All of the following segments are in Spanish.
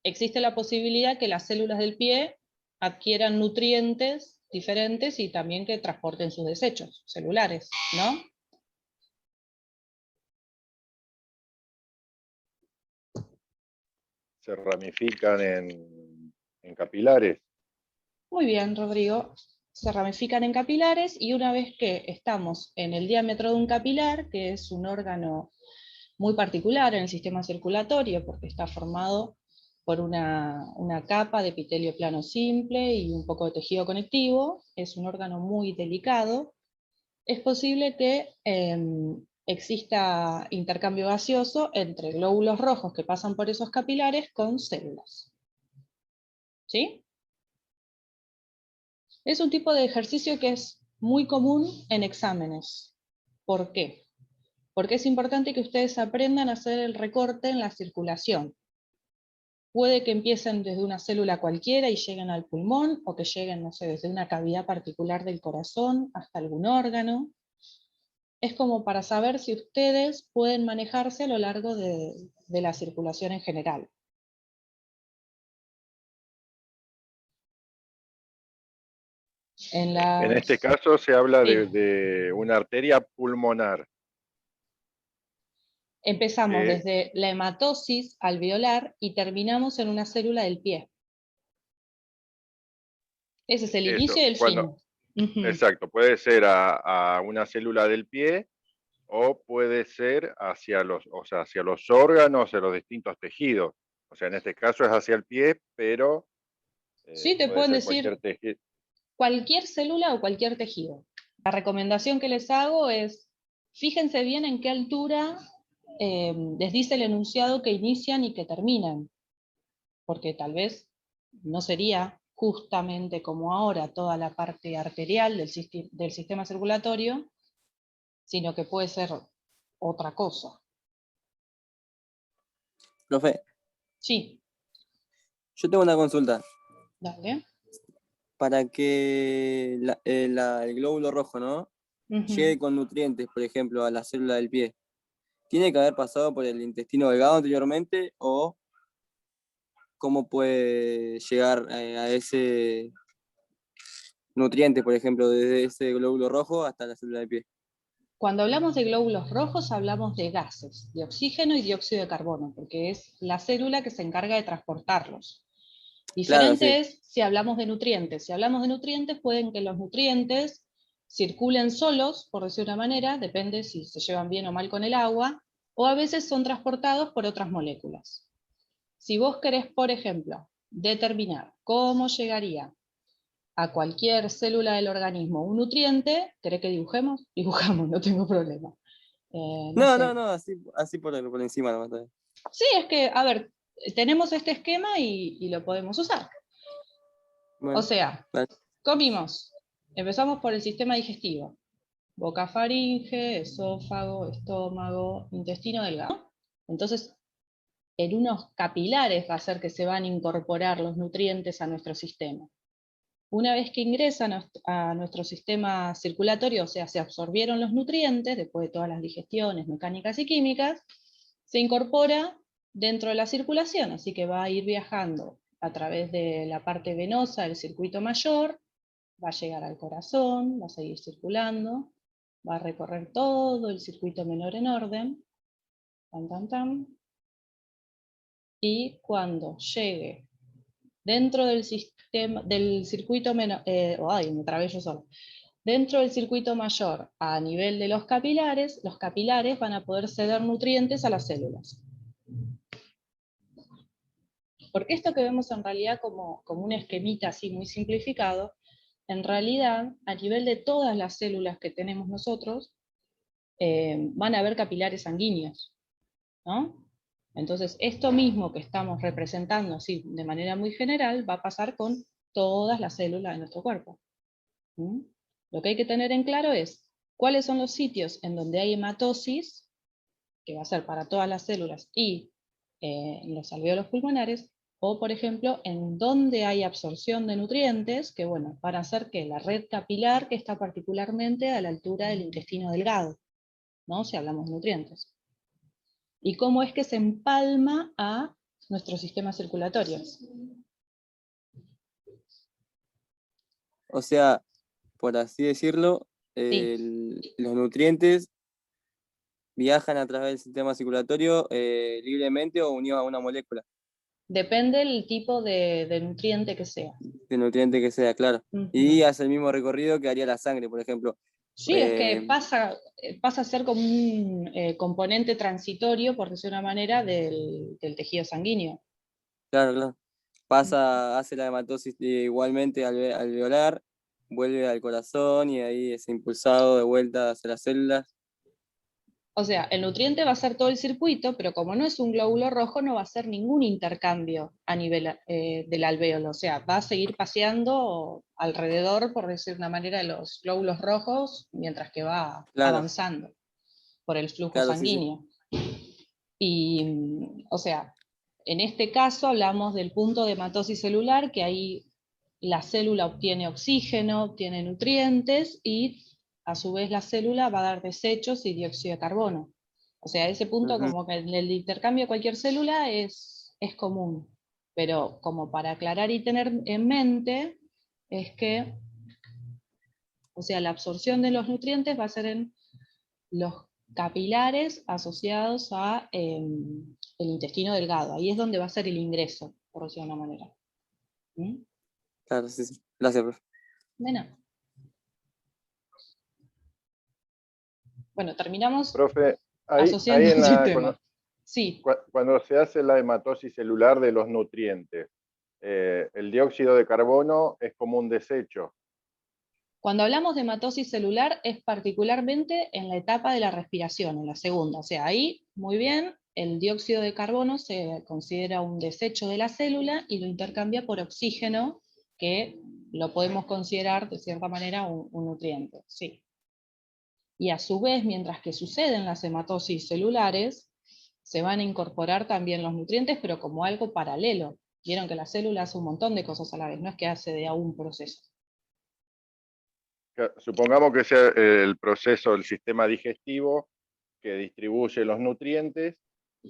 existe la posibilidad que las células del pie adquieran nutrientes diferentes y también que transporten sus desechos celulares, ¿no? Se ramifican en capilares. Muy bien, Rodrigo. Se ramifican en capilares y una vez que estamos en el diámetro de un capilar, que es un órgano muy particular en el sistema circulatorio porque está formado por una capa de epitelio plano simple y un poco de tejido conectivo, es un órgano muy delicado, es posible que exista intercambio gaseoso entre glóbulos rojos que pasan por esos capilares con células. ¿Sí? Es un tipo de ejercicio que es muy común en exámenes. ¿Por qué? Porque es importante que ustedes aprendan a hacer el recorte en la circulación. Puede que empiecen desde una célula cualquiera y lleguen al pulmón, o que lleguen, no sé, desde una cavidad particular del corazón hasta algún órgano. Es como para saber si ustedes pueden manejarse a lo largo de la circulación en general. En este caso se habla de una arteria pulmonar. Empezamos desde la hematosis alveolar y terminamos en una célula del pie. Ese es el inicio y el fin. Exacto, puede ser a una célula del pie o puede ser hacia hacia los órganos, hacia los distintos tejidos. O sea, en este caso es hacia el pie, pero sí, te puede pueden ser decir cualquier tejido. Cualquier célula o cualquier tejido. La recomendación que les hago es, fíjense bien en qué altura les dice el enunciado que inician y que terminan, porque tal vez no sería justamente como ahora toda la parte arterial del sistema circulatorio, sino que puede ser otra cosa. Profe. Sí. Yo tengo una consulta. Dale. Para que el glóbulo rojo, ¿no? Llegue con nutrientes, por ejemplo, a la célula del pie, ¿tiene que haber pasado por el intestino delgado anteriormente o cómo puede llegar a ese nutriente, por ejemplo, desde ese glóbulo rojo hasta la célula del pie? Cuando hablamos de glóbulos rojos hablamos de gases, de oxígeno y dióxido de carbono, porque es la célula que se encarga de transportarlos. Diferente claro, sí. es si hablamos de nutrientes. Si hablamos de nutrientes, pueden que los nutrientes circulen solos, por decir una manera, depende si se llevan bien o mal con el agua, o a veces son transportados por otras moléculas. Si vos querés, por ejemplo, determinar cómo llegaría a cualquier célula del organismo un nutriente, ¿querés que dibujemos? Dibujamos, no tengo problema. No, así por encima nomás. Sí, es que, a ver, tenemos este esquema y lo podemos usar. Bueno, o sea, comimos, empezamos por el sistema digestivo, boca faringe, esófago, estómago, intestino delgado. Entonces, en unos capilares va a ser que se van a incorporar los nutrientes a nuestro sistema. Una vez que ingresan a nuestro sistema circulatorio, o sea, se absorbieron los nutrientes, después de todas las digestiones mecánicas y químicas, se incorpora dentro de la circulación, así que va a ir viajando a través de la parte venosa del circuito mayor, va a llegar al corazón, va a seguir circulando, va a recorrer todo el circuito menor en orden, tan, tan, tan, y cuando llegue dentro del sistema, del circuito menor, me trabé yo solo. Dentro del circuito mayor, a nivel de los capilares van a poder ceder nutrientes a las células. Porque esto que vemos en realidad como un esquemita así muy simplificado, en realidad, a nivel de todas las células que tenemos nosotros, van a haber capilares sanguíneos, ¿no? Entonces, esto mismo que estamos representando así de manera muy general, va a pasar con todas las células de nuestro cuerpo. ¿Mm? Lo que hay que tener en claro es cuáles son los sitios en donde hay hematosis, que va a ser para todas las células, y los alvéolos pulmonares, o por ejemplo, en donde hay absorción de nutrientes, que bueno, van a hacer que la red capilar que está particularmente a la altura del intestino delgado, ¿no? Si hablamos de nutrientes. Y cómo es que se empalma a nuestro sistema circulatorio. O sea, por así decirlo, los nutrientes viajan a través del sistema circulatorio libremente o unidos a una molécula. Depende del tipo de nutriente que sea. De nutriente que sea, claro. Y hace el mismo recorrido que haría la sangre, por ejemplo. Sí, es que pasa a ser como un componente transitorio, por decir una manera, del tejido sanguíneo. Claro, claro. Hace la hematosis igualmente alveolar, vuelve al corazón y ahí es impulsado de vuelta hacia las células. O sea, el nutriente va a ser todo el circuito, pero como no es un glóbulo rojo, no va a hacer ningún intercambio a nivel del alvéolo. O sea, va a seguir paseando alrededor, por decir una manera, de los glóbulos rojos, mientras que va avanzando por el flujo sanguíneo. Sí. Y, o sea, en este caso hablamos del punto de hematosis celular, que ahí la célula obtiene oxígeno, obtiene nutrientes, y a su vez la célula va a dar desechos y dióxido de carbono. O sea, ese punto como que en el intercambio de cualquier célula es común. Pero como para aclarar y tener en mente, es que, o sea, la absorción de los nutrientes va a ser en los capilares asociados a el intestino delgado. Ahí es donde va a ser el ingreso, por decirlo de una manera. ¿Mm? Claro, sí, sí. Gracias, profe. De nada. Bueno, terminamos. Profe, asociando un sistema. Sí. Cuando se hace la hematosis celular de los nutrientes, el dióxido de carbono es como un desecho. Cuando hablamos de hematosis celular es particularmente en la etapa de la respiración, en la segunda. O sea, ahí, muy bien, el dióxido de carbono se considera un desecho de la célula y lo intercambia por oxígeno, que lo podemos considerar de cierta manera un nutriente. Sí. Y a su vez, mientras que suceden las hematosis celulares, se van a incorporar también los nutrientes, pero como algo paralelo. Vieron que la célula hace un montón de cosas a la vez, no es que hace de a un proceso. Supongamos que sea el proceso del sistema digestivo que distribuye los nutrientes.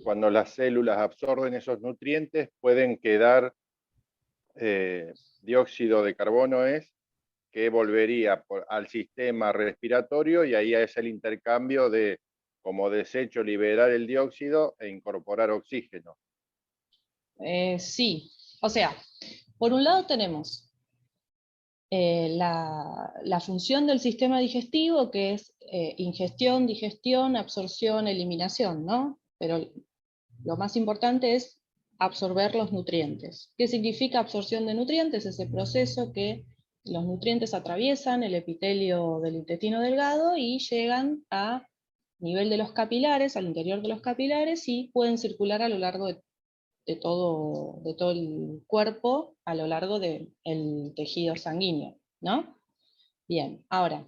Cuando las células absorben esos nutrientes, pueden quedar dióxido de carbono, que volvería al sistema respiratorio, y ahí es el intercambio de, como desecho, liberar el dióxido e incorporar oxígeno. Sí, o sea, por un lado tenemos la función del sistema digestivo, que es ingestión, digestión, absorción, eliminación, ¿no? Pero lo más importante es absorber los nutrientes. ¿Qué significa absorción de nutrientes? Ese proceso que los nutrientes atraviesan el epitelio del intestino delgado y llegan a nivel de los capilares, al interior de los capilares, y pueden circular a lo largo de todo el cuerpo, a lo largo del tejido sanguíneo, ¿no? Bien, ahora,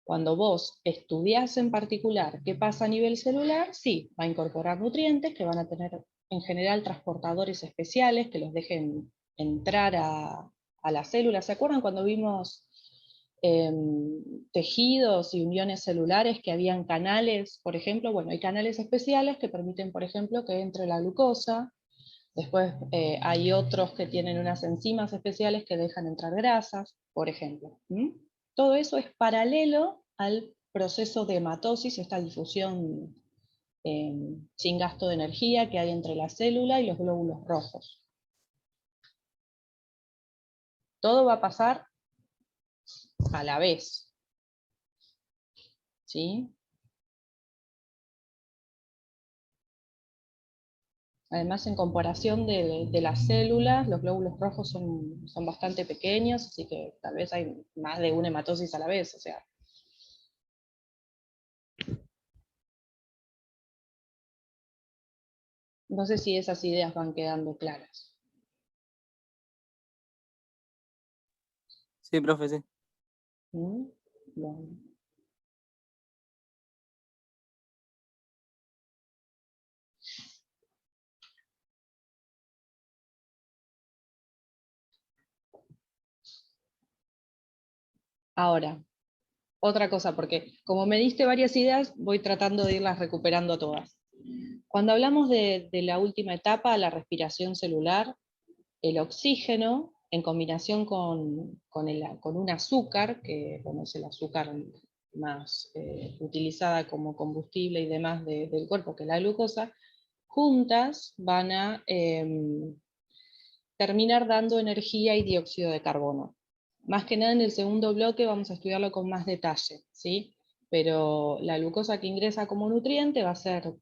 cuando vos estudiás en particular qué pasa a nivel celular, sí, va a incorporar nutrientes que van a tener en general transportadores especiales que los dejen entrar a la célula. ¿Se acuerdan cuando vimos tejidos y uniones celulares que habían canales, por ejemplo? Bueno, hay canales especiales que permiten, por ejemplo, que entre la glucosa. Después hay otros que tienen unas enzimas especiales que dejan entrar grasas, por ejemplo. Todo eso es paralelo al proceso de hematosis, esta difusión sin gasto de energía que hay entre la célula y los glóbulos rojos. Todo va a pasar a la vez. ¿Sí? Además, en comparación de las células, los glóbulos rojos son bastante pequeños, así que tal vez hay más de una hematosis a la vez. O sea, no sé si esas ideas van quedando claras. Sí, profe, sí. Bueno. Ahora, otra cosa, porque como me diste varias ideas, voy tratando de irlas recuperando todas. Cuando hablamos de la última etapa, la respiración celular, el oxígeno, en combinación con un azúcar, que bueno, es el azúcar más utilizada como combustible y demás del cuerpo, que es la glucosa, juntas van a terminar dando energía y dióxido de carbono. Más que nada en el segundo bloque vamos a estudiarlo con más detalle, ¿sí? Pero la glucosa que ingresa como nutriente va a ser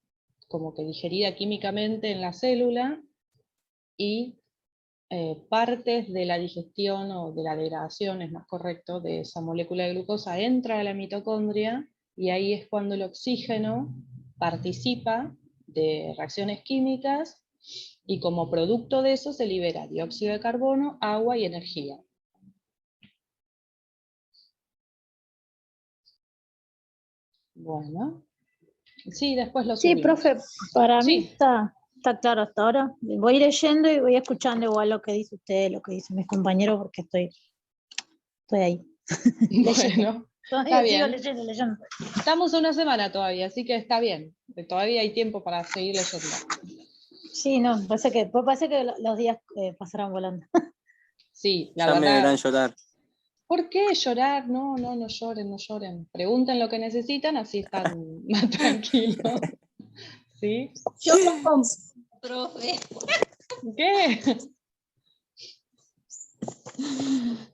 como que digerida químicamente en la célula y partes de la digestión o de la degradación, es más correcto, de esa molécula de glucosa entra a la mitocondria y ahí es cuando el oxígeno participa de reacciones químicas y como producto de eso se libera dióxido de carbono, agua y energía. Bueno, sí, después lo Sí, subimos. profe, para mí Sí. está claro hasta ahora. Voy leyendo y voy escuchando igual lo que dice usted, lo que dicen mis compañeros, porque estoy ahí. Bueno, Todavía está sigo bien. leyendo. Estamos una semana todavía, así que está bien. Todavía hay tiempo para seguir leyendo. Sí, no, parece que los días pasarán volando. Sí, la Ya me verán verdad. llorar. ¿Por qué llorar? No lloren, no lloren. Pregunten lo que necesitan, así están más tranquilos. ¿Sí? Yo lo compro, profe. ¿Qué?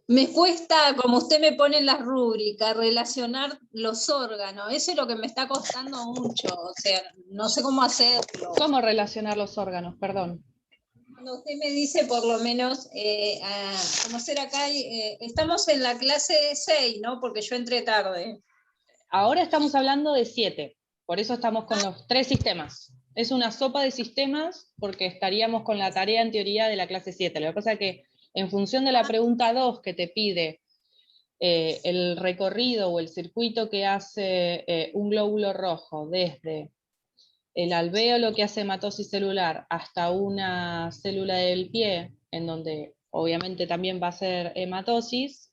Me cuesta, como usted me pone en las rúbricas, relacionar los órganos. Eso es lo que me está costando mucho. O sea, no sé cómo hacerlo. ¿Cómo relacionar los órganos? Perdón. Cuando usted me dice, por lo menos, conocer acá, estamos en la clase 6, ¿no? Porque yo entré tarde. Ahora estamos hablando de 7, por eso estamos con los 3 sistemas. Es una sopa de sistemas porque estaríamos con la tarea en teoría de la clase 7. Lo que pasa es que en función de la pregunta 2 que te pide el recorrido o el circuito que hace un glóbulo rojo desde el alvéolo que hace hematosis celular hasta una célula del pie, en donde obviamente también va a ser hematosis,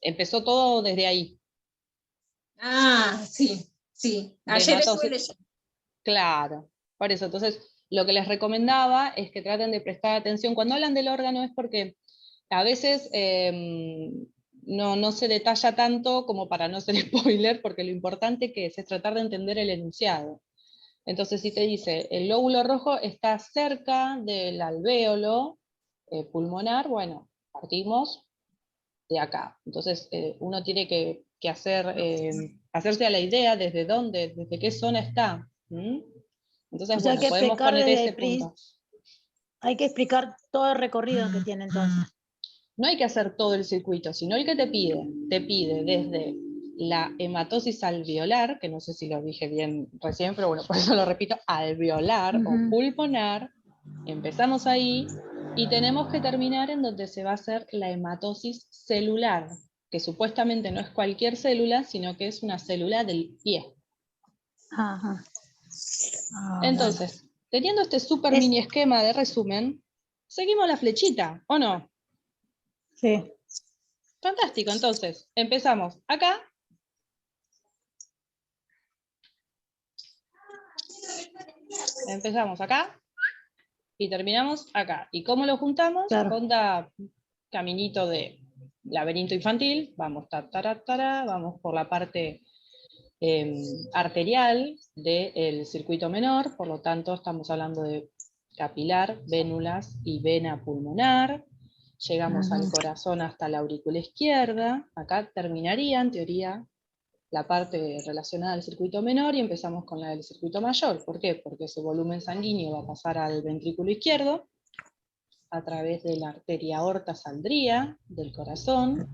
empezó todo desde ahí. Ah, sí, sí. Ayer estuve leyendo. Claro, por eso. Entonces, lo que les recomendaba es que traten de prestar atención. Cuando hablan del órgano es porque a veces no se detalla tanto como para no ser spoiler, porque lo importante que es tratar de entender el enunciado. Entonces, si te dice, el lóbulo rojo está cerca del alvéolo pulmonar, bueno, partimos de acá. Entonces, uno tiene que hacerse a la idea desde dónde, desde qué zona está. ¿Mm? Entonces, O sea, bueno, podemos poner ese punto. Hay que explicar todo el recorrido que tiene entonces. No hay que hacer todo el circuito, sino el que te pide desde la hematosis alveolar, que no sé si lo dije bien recién, pero bueno, por eso lo repito, alveolar o pulmonar, empezamos ahí, y tenemos que terminar en donde se va a hacer la hematosis celular, que supuestamente no es cualquier célula, sino que es una célula del pie. Ajá. Entonces, teniendo este súper mini esquema de resumen, seguimos la flechita, ¿o no? Sí. Fantástico, entonces, empezamos acá. Empezamos acá y terminamos acá. ¿Y cómo lo juntamos? Claro. Onda caminito de laberinto infantil, vamos vamos por la parte arterial del circuito menor, por lo tanto estamos hablando de capilar, vénulas y vena pulmonar. Llegamos al corazón hasta la aurícula izquierda, acá terminaría en teoría la parte relacionada al circuito menor y empezamos con la del circuito mayor. ¿Por qué? Porque ese volumen sanguíneo va a pasar al ventrículo izquierdo, a través de la arteria aorta saldría del corazón,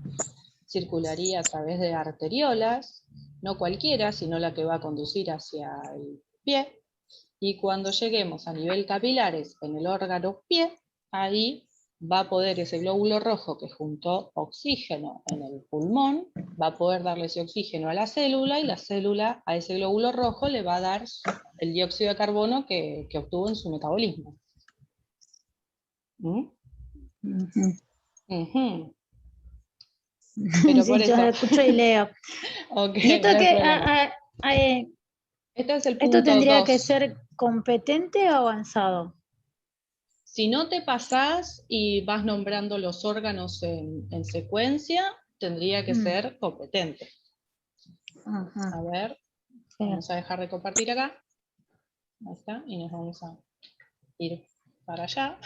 circularía a través de arteriolas, no cualquiera, sino la que va a conducir hacia el pie, y cuando lleguemos a nivel capilares en el órgano pie, ahí va a poder ese glóbulo rojo que juntó oxígeno en el pulmón, va a poder darle ese oxígeno a la célula, y la célula a ese glóbulo rojo le va a dar el dióxido de carbono que obtuvo en su metabolismo. ¿Mm? Pero Sí, por yo eso. escucho y leo. Okay, Y esto no hay que problema. Este es el punto ¿Esto tendría que 2. ser competente o avanzado? Si no te pasás y vas nombrando los órganos en secuencia, tendría que ser competente. Ajá. A ver, Sí. vamos a dejar de compartir acá. Ahí está, y nos vamos a ir para allá.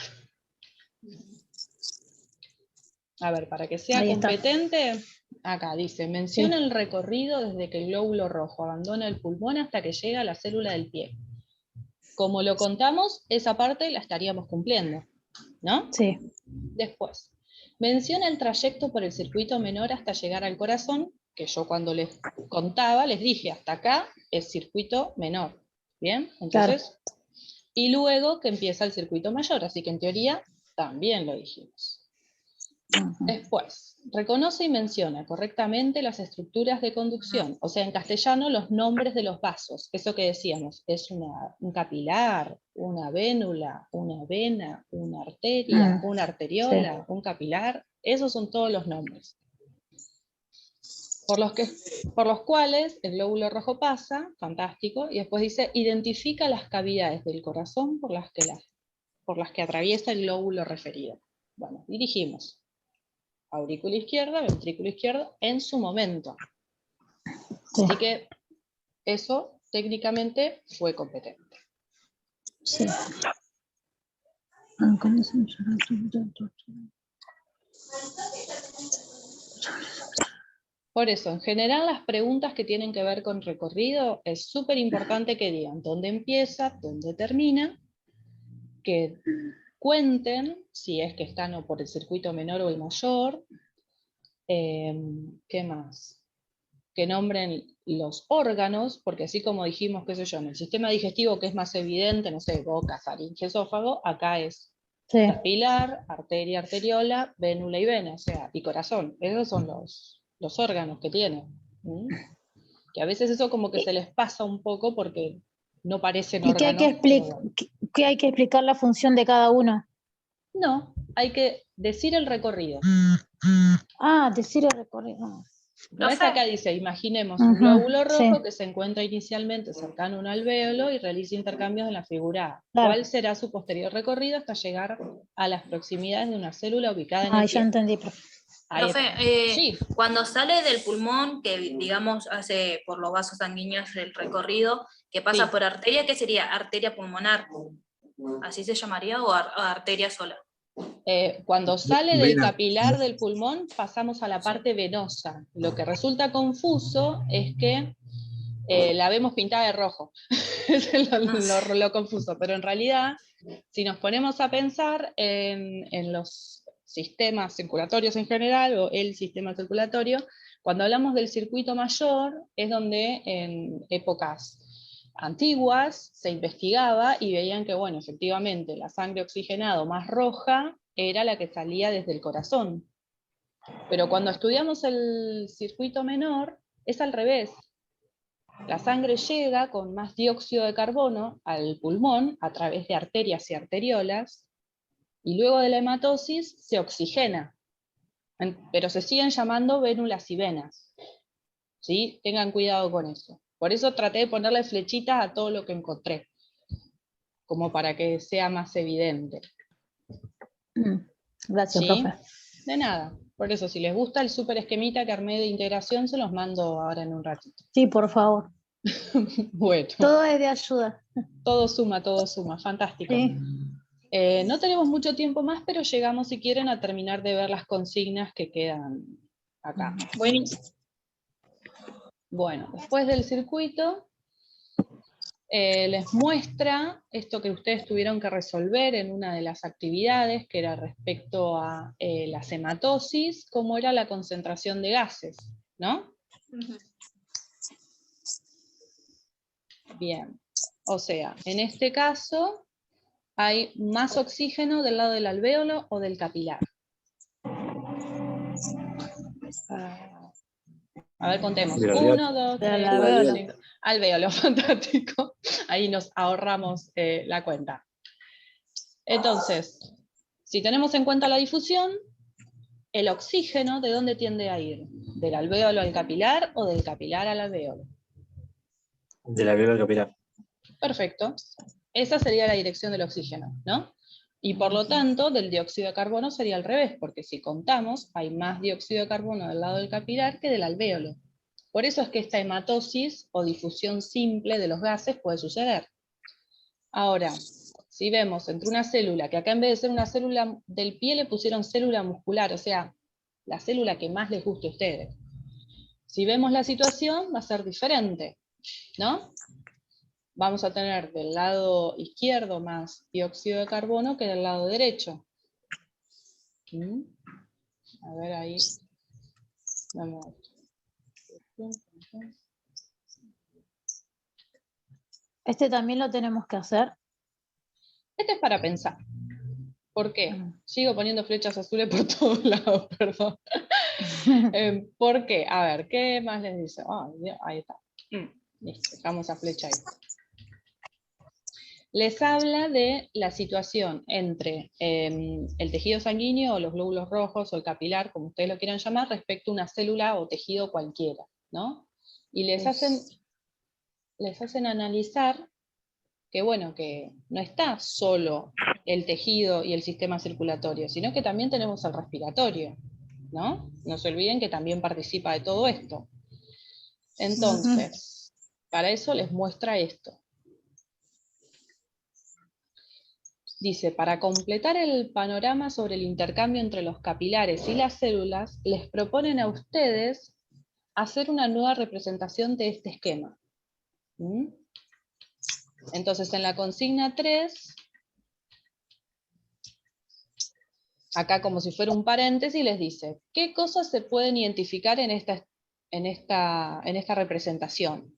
A ver, para que sea Ahí está. competente, acá dice, menciona el recorrido desde que el glóbulo rojo abandona el pulmón hasta que llega a la célula del pie. Como lo contamos, esa parte la estaríamos cumpliendo, ¿no? Sí. Después, menciona el trayecto por el circuito menor hasta llegar al corazón, que yo cuando les contaba, les dije, hasta acá es circuito menor. ¿Bien? Entonces, y luego que empieza el circuito mayor, así que en teoría también lo dijimos. Después, reconoce y menciona correctamente las estructuras de conducción, o sea, en castellano los nombres de los vasos, eso que decíamos, es un capilar, una vénula, una vena, una arteria, una arteriola, un capilar, esos son todos los nombres. Por los cuales el glóbulo rojo pasa, fantástico, y después dice, identifica las cavidades del corazón por las que atraviesa el glóbulo referido. Bueno, dirigimos. Aurícula izquierda, ventrículo izquierdo, en su momento. Sí. Así que eso técnicamente fue competente. Sí. Por eso, en general, las preguntas que tienen que ver con recorrido, es súper importante que digan dónde empieza, dónde termina, que cuenten, si es que están o por el circuito menor o el mayor, ¿qué más? Que nombren los órganos, porque así como dijimos, qué sé yo, en el sistema digestivo que es más evidente, no sé, boca, faringe, esófago, acá es capilar, arteria, arteriola, vénula y vena, o sea, y corazón. Esos son los órganos que tiene. Que a veces eso como que se les pasa un poco porque no parecen ¿Y órganos. qué hay que explicar la función de cada uno? No, hay que decir el recorrido. Ah, decir el recorrido. No es acá dice, imaginemos un glóbulo rojo que se encuentra inicialmente cercano a un alvéolo y realiza intercambios en la figura A. Claro. ¿Cuál será su posterior recorrido hasta llegar a las proximidades de una célula ubicada en el pie? Ya entendí, profe. Profe, sí. Cuando sale del pulmón, que digamos hace por los vasos sanguíneos el recorrido, que pasa por arteria, ¿qué sería? Arteria pulmonar. ¿Así se llamaría o arteria sola? Cuando sale del capilar del pulmón pasamos a la parte venosa. Lo que resulta confuso es que la vemos pintada de rojo. Es lo confuso, pero en realidad, si nos ponemos a pensar en los sistemas circulatorios en general, o el sistema circulatorio, cuando hablamos del circuito mayor, es donde en épocas antiguas se investigaba y veían que, bueno, efectivamente, la sangre oxigenada más roja era la que salía desde el corazón. Pero cuando estudiamos el circuito menor, es al revés. La sangre llega con más dióxido de carbono al pulmón a través de arterias y arteriolas, y luego de la hematosis se oxigena, pero se siguen llamando vénulas y venas. ¿Sí? Tengan cuidado con eso. Por eso traté de ponerle flechitas a todo lo que encontré, como para que sea más evidente. Gracias, ¿Sí? profe. De nada. Por eso, si les gusta el super esquemita que armé de integración, se los mando ahora en un ratito. Sí, por favor. Bueno. Todo es de ayuda. Todo suma, fantástico. Sí. No tenemos mucho tiempo más, pero llegamos, si quieren, a terminar de ver las consignas que quedan acá. Buenísimo. Bueno, después del circuito, les muestra esto que ustedes tuvieron que resolver en una de las actividades, que era respecto a la hematosis, cómo era la concentración de gases, ¿no? Bien, o sea, en este caso hay más oxígeno del lado del alvéolo o del capilar. A ver, contemos. 1, 2, 3, 4, 5. Alvéolo, fantástico. Ahí nos ahorramos la cuenta. Entonces, si tenemos en cuenta la difusión, el oxígeno, ¿de dónde tiende a ir? ¿Del alvéolo al capilar o del capilar al alvéolo? De la alveolo capilar. Perfecto. Esa sería la dirección del oxígeno, ¿no? Y por lo tanto, del dióxido de carbono sería al revés, porque si contamos, hay más dióxido de carbono del lado del capilar que del alvéolo. Por eso es que esta hematosis o difusión simple de los gases puede suceder. Ahora, si vemos entre una célula, que acá en vez de ser una célula del pie le pusieron célula muscular, o sea, la célula que más les guste a ustedes. Si vemos la situación, va a ser diferente, ¿no? Vamos a tener del lado izquierdo más dióxido de carbono que del lado derecho. A ver ahí. Vamos. Este también lo tenemos que hacer. Este es para pensar. ¿Por qué? Sigo poniendo flechas azules por todos lados, perdón. ¿Por qué? A ver, ¿qué más les dice? Ahí está. Listo, dejamos esa flecha ahí. Les habla de la situación entre el tejido sanguíneo o los glóbulos rojos o el capilar, como ustedes lo quieran llamar, respecto a una célula o tejido cualquiera, ¿no? Y les hacen analizar que, bueno, que no está solo el tejido y el sistema circulatorio, sino que también tenemos el respiratorio, ¿no? No se olviden que también participa de todo esto. Entonces, para eso les muestra esto. Dice, para completar el panorama sobre el intercambio entre los capilares y las células, les proponen a ustedes hacer una nueva representación de este esquema. Entonces, en la consigna 3, acá como si fuera un paréntesis, les dice, ¿qué cosas se pueden identificar en esta representación?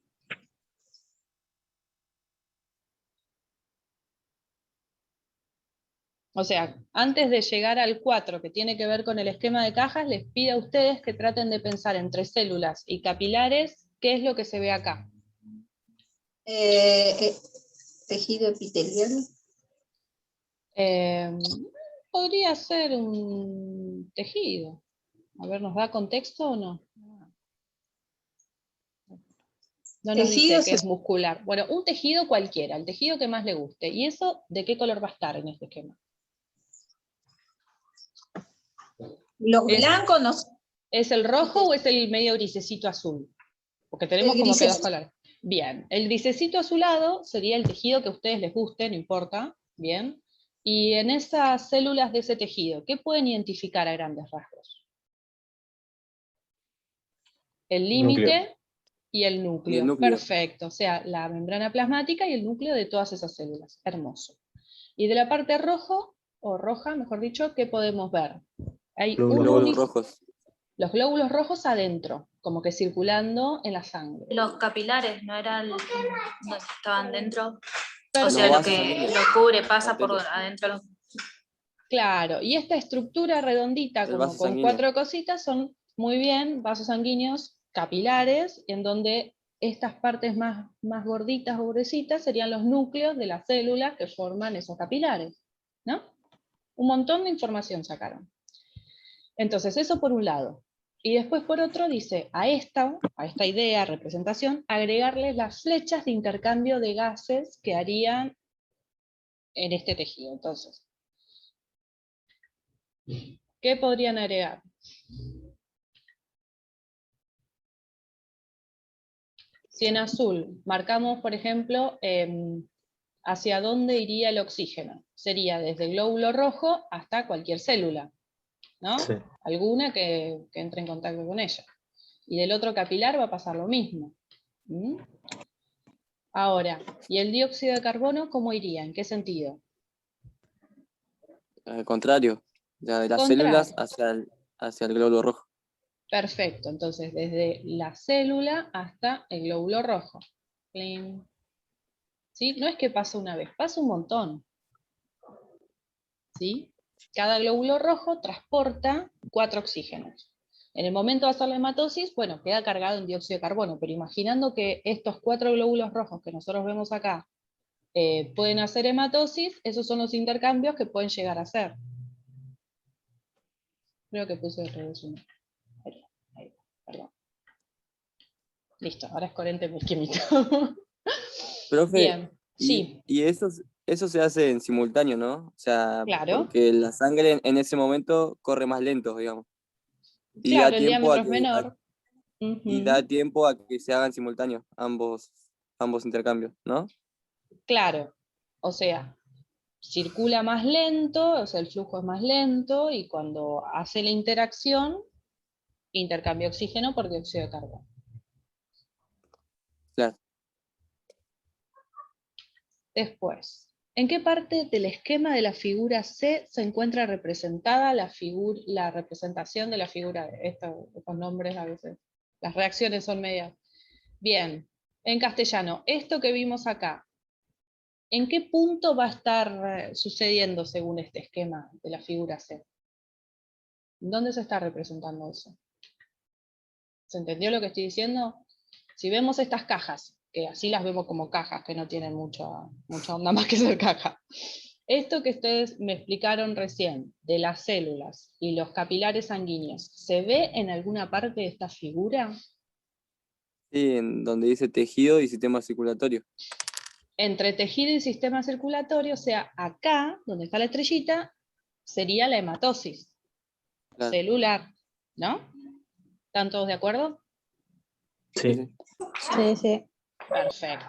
O sea, antes de llegar al 4, que tiene que ver con el esquema de cajas, les pido a ustedes que traten de pensar entre células y capilares, ¿qué es lo que se ve acá? Tejido epitelial. Podría ser un tejido. A ver, ¿nos da contexto o no? No nos dice que es muscular. Bueno, un tejido cualquiera, el tejido que más le guste. ¿Y eso de qué color va a estar en este esquema? Los blancos no. ¿Es el rojo o es el medio grisecito azul? Porque tenemos como que dos colores. Bien, el grisecito azulado sería el tejido que a ustedes les guste, no importa. Bien. Y en esas células de ese tejido, ¿qué pueden identificar a grandes rasgos? El límite y el núcleo. Perfecto, o sea, la membrana plasmática y el núcleo de todas esas células. Hermoso. Y de la parte rojo, o roja, mejor dicho, ¿qué podemos ver? Hay glóbulos rojos. Los glóbulos rojos adentro, como que circulando en la sangre. Los capilares, ¿no eran los que estaban dentro? Pero o sea, lo que lo cubre, pasa por adentro. Claro, y esta estructura redondita, como con 4 cositas, son muy bien vasos sanguíneos capilares, en donde estas partes más gorditas o gruesitas serían los núcleos de las células que forman esos capilares, ¿no? Un montón de información sacaron. Entonces, eso por un lado. Y después por otro dice, a esta idea, representación, agregarle las flechas de intercambio de gases que harían en este tejido. Entonces, ¿qué podrían agregar? Si en azul marcamos, por ejemplo, hacia dónde iría el oxígeno, sería desde el glóbulo rojo hasta cualquier célula, ¿no? Sí. Alguna que entre en contacto con ella. Y del otro capilar va a pasar lo mismo. Ahora, ¿y el dióxido de carbono cómo iría? ¿En qué sentido? Al contrario, de las células hacia el glóbulo rojo. Perfecto, entonces desde la célula hasta el glóbulo rojo. ¿Sí? No es que pasa una vez, pasa un montón. ¿Sí? Cada glóbulo rojo transporta 4 oxígenos. En el momento de hacer la hematosis, bueno, queda cargado en dióxido de carbono, pero imaginando que estos 4 glóbulos rojos que nosotros vemos acá pueden hacer hematosis, esos son los intercambios que pueden llegar a hacer. Creo que puse el revés uno. Ahí, perdón. Listo, ahora es coherente mi esquemita. Profe, Bien, sí, y eso se hace en simultáneo, ¿no? O sea, claro. porque la sangre en ese momento corre más lento, digamos. Y da Claro, el tiempo diámetro es menor. y da Ujú. tiempo a que se hagan simultáneos ambos intercambios, ¿no? Claro, o sea, circula más lento, o sea, el flujo es más lento y cuando hace la interacción, intercambia oxígeno por dióxido de carbono. Claro. Después, ¿en qué parte del esquema de la figura C se encuentra representada la representación de la figura D? Estos nombres a veces, las reacciones son medias. Bien, en castellano, esto que vimos acá, ¿en qué punto va a estar sucediendo según este esquema de la figura C? ¿Dónde se está representando eso? ¿Se entendió lo que estoy diciendo? Si vemos estas cajas, que así las vemos como cajas, que no tienen mucha onda más que ser caja. Esto que ustedes me explicaron recién, de las células y los capilares sanguíneos, ¿se ve en alguna parte de esta figura? Sí, en donde dice tejido y sistema circulatorio. Entre tejido y sistema circulatorio, o sea, acá, donde está la estrellita, sería la hematosis Claro. celular, ¿no? ¿Están todos de acuerdo? Sí. Sí, sí. Perfecto.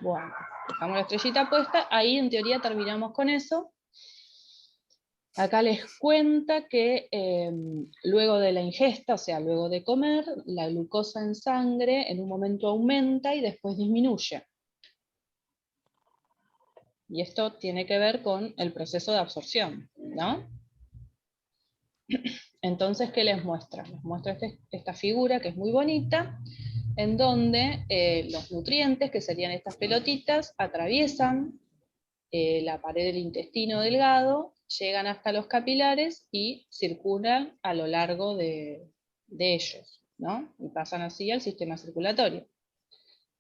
Bueno, dejamos la estrellita puesta, ahí en teoría terminamos con eso. Acá les cuenta que luego de la ingesta, o sea, luego de comer, la glucosa en sangre en un momento aumenta y después disminuye. Y esto tiene que ver con el proceso de absorción, ¿no? Entonces, ¿qué les muestra? Les muestra esta figura que es muy bonita, en donde los nutrientes, que serían estas pelotitas, atraviesan la pared del intestino delgado, llegan hasta los capilares y circulan a lo largo de ellos, ¿no? Y pasan así al sistema circulatorio.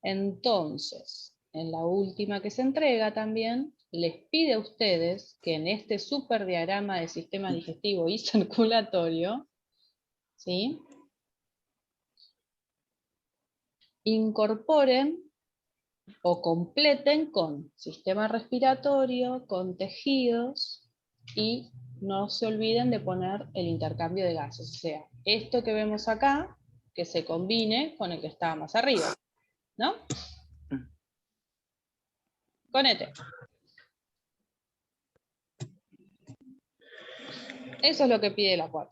Entonces, en la última que se entrega también, les pide a ustedes que en este superdiagrama de sistema digestivo y circulatorio, ¿sí?, incorporen o completen con sistema respiratorio, con tejidos, y no se olviden de poner el intercambio de gases. O sea, esto que vemos acá, que se combine con el que estaba más arriba, ¿no? Conete. Eso es lo que pide la 4.